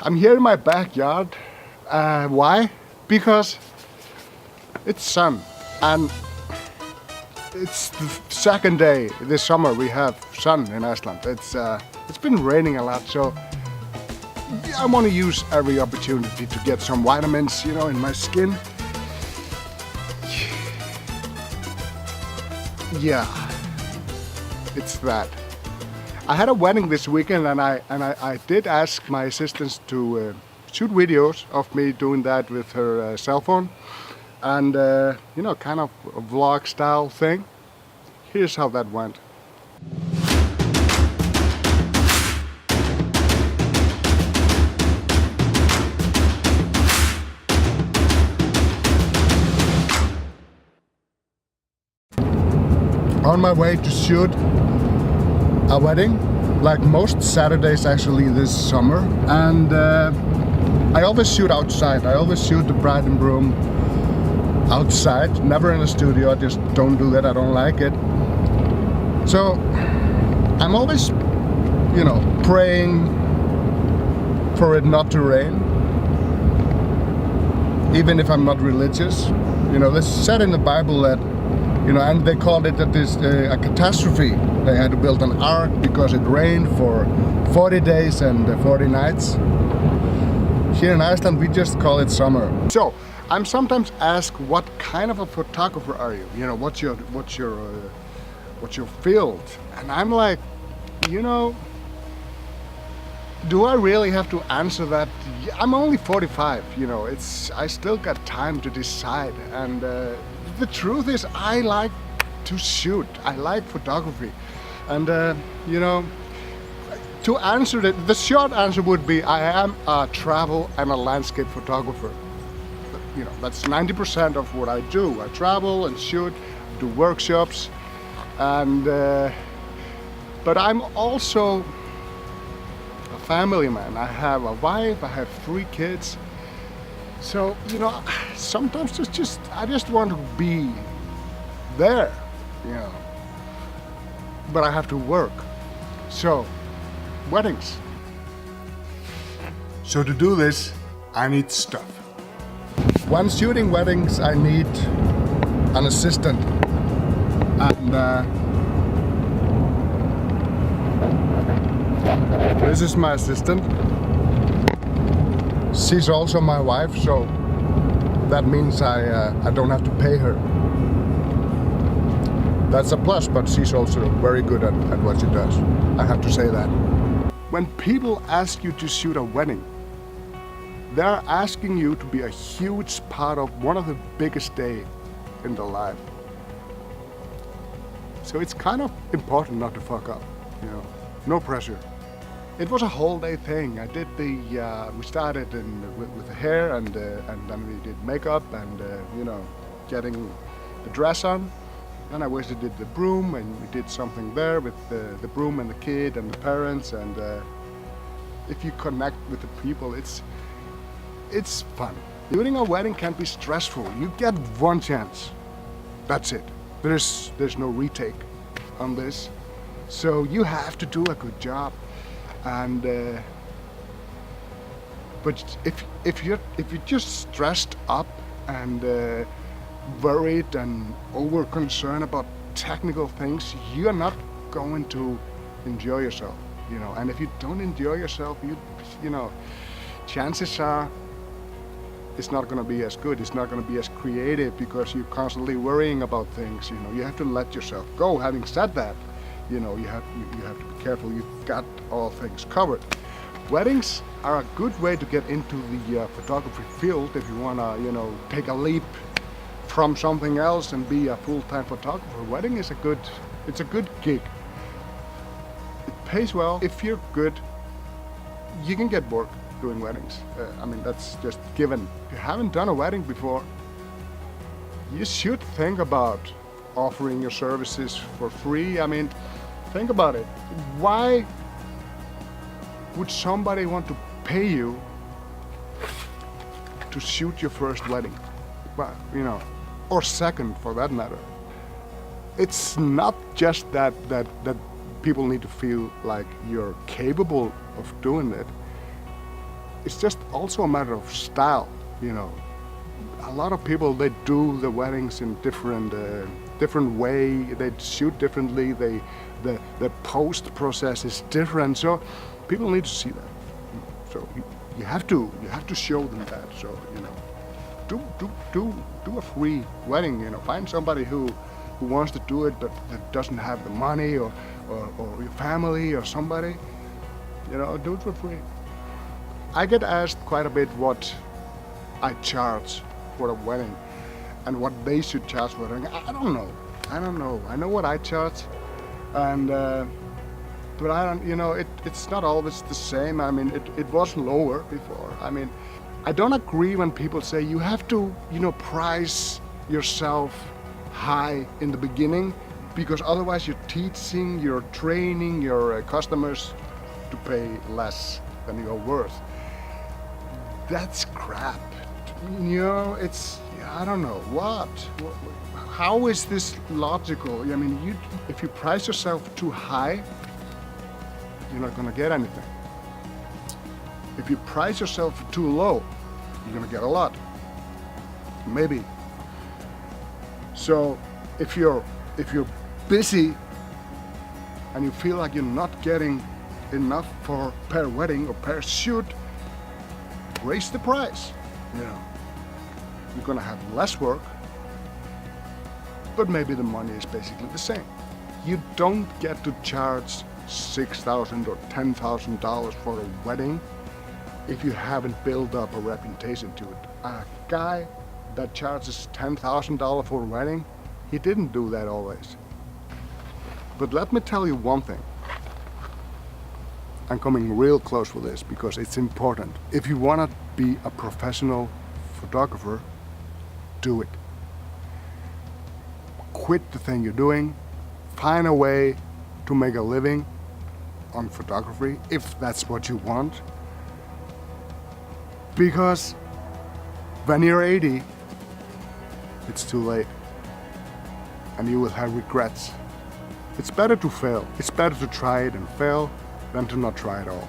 I'm here in my backyard. Why? Because it's sun and it's the second day this summer we have sun in Iceland. It's been raining a lot, so I want to use every opportunity to get some vitamins, in my skin. Yeah, it's that. I had a wedding this weekend, and I did ask my assistants to shoot videos of me doing that with her cell phone, and kind of a vlog style thing. Here's how that went. On my way to shoot a wedding, like most Saturdays actually this summer, and I always shoot outside. I always shoot the bride and groom outside, never in the studio. I just don't do that, I don't like it. So I'm always, praying for it not to rain, even if I'm not religious. It's said in the Bible that, and they called it that this a catastrophe. They had to build an ark because it rained for 40 days and 40 nights. Here in Iceland, we just call it summer. So I'm sometimes asked, what kind of a photographer are you? What's your field? And I'm like, do I really have to answer that? I'm only 45. I still got time to decide. And the truth is, I like to shoot. I like photography. And to answer the short answer would be, I am a travel and a landscape photographer. That's 90% of what I do. I travel and shoot, do workshops, and but I'm also a family man. I have a wife, I have 3 kids. So, sometimes I just want to be there, but I have to work. So, weddings. So to do this, I need stuff. When shooting weddings, I need an assistant. And this is my assistant. She's also my wife, so that means I don't have to pay her. That's a plus, but she's also very good at what she does. I have to say that. When people ask you to shoot a wedding, they're asking you to be a huge part of one of the biggest days in their life. So it's kind of important not to fuck up, no pressure. It was a whole day thing. I did we started with the hair and then we did makeup and, getting the dress on. Then I did the broom, and we did something there with the broom and the kid and the parents. And if you connect with the people, it's fun. Doing a wedding can be stressful. You get one chance. That's it. There's no retake on this. So you have to do a good job. And but if you're just stressed up and worried and over concerned about technical things, you're not going to enjoy yourself. And if you don't enjoy yourself, chances are it's not going to be as good. It's not going to be as creative because you're constantly worrying about things. You have to let yourself go. Having said that, you have to be careful. You've got all things covered. Weddings are a good way to get into the photography field if you want to, take a leap from something else and be a full-time photographer. Wedding is it's a good gig. It pays well. If you're good, you can get work doing weddings. That's just given. If you haven't done a wedding before, you should think about offering your services for free. Think about it. Why would somebody want to pay you to shoot your first wedding? Well, or second for that matter. It's not just that people need to feel like you're capable of doing it. it's just also a matter of style, you know. A lot of people, they do the weddings in different way. They shoot differently. The post process is different. So people need to see that. So you have to show them that. So you know, do a free wedding. You know, find somebody who wants to do it but that doesn't have the money, or your family or somebody. You know, do it for free. I get asked quite a bit what I charge for a wedding and what they should charge for a wedding. I don't know. I know what I charge, and but I don't. You know, it's not always the same. I mean, it was lower before. I mean, I don't agree when people say you have to, you know, price yourself high in the beginning, because otherwise you're teaching, you're training your customers to pay less than you're worth. That's crap. You know, it's, I don't know, what? How is this logical? I mean, if you price yourself too high, you're not gonna get anything. If you price yourself too low, you're gonna get a lot. Maybe. So if you're busy and you feel like you're not getting enough for per wedding or per shoot, raise the price. You know, you're gonna have less work, but maybe the money is basically the same. You don't get to charge $6,000 or $10,000 for a wedding if you haven't built up a reputation to it. A guy that charges $10,000 for a wedding, he didn't do that always. But let me tell you one thing. I'm coming real close with this because it's important. If you want to be a professional photographer, do it. Quit the thing you're doing. Find a way to make a living on photography, if that's what you want. Because when you're 80, it's too late. And you will have regrets. It's better to fail. It's better to try it and fail than to not try at all.